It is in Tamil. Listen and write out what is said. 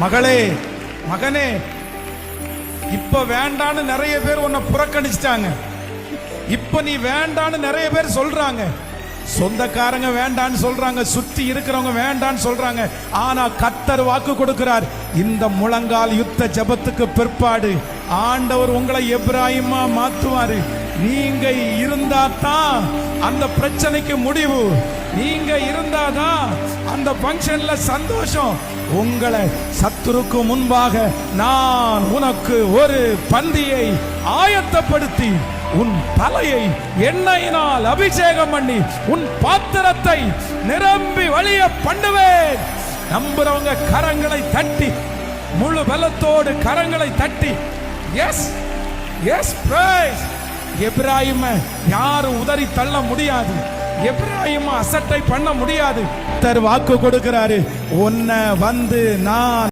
மகளே, மகனே, இப்ப வேண்டான்னு நிறைய பேர் உன்னை புறக்கணிச்சிட்டாங்க. இப்ப நீ வேண்டான்னு நிறைய பேர் சொல்றாங்க. சொந்தக்காரங்க வேண்டான்னு சொல்றாங்க, சுத்தி இருக்கிறவங்க வேண்டான்னு சொல்றாங்க. ஆனா கர்த்தர் வாக்கு கொடுக்கிறார், இந்த முழங்கால் யுத்த ஜெபத்துக்கு பிற்பாடு ஆண்டவர் உங்களை எப்ராயிமா மாத்துவாரு. நீங்க இருந்தாதான் அந்த பிரச்சனைக்கு முடிவு. நீங்க இருந்தாதான் அந்த பங்கன்ல சந்தோஷம். உங்களை சத்துருக்கு முன்பாக நான் உனக்கு ஒரு பந்தியை ஆயத்தப்படுத்தி உன் தலையை எண்ணெயினால் அபிஷேகம் பண்ணி உன் பாத்திரத்தை நிரம்பி வழிய பண்ணுவேன். நம்புறவங்க கரங்களை தட்டி, முழு பலத்தோடு கரங்களை தட்டி எஸ் எஸ் பிரைஸ். எப்ராயிம் யாரும் உதறி தள்ள முடியாது. எப்ராயிம் அசட்டை பண்ண முடியாது. வாக்கு கொடுக்கிறாரு, உன்னை வந்து நான்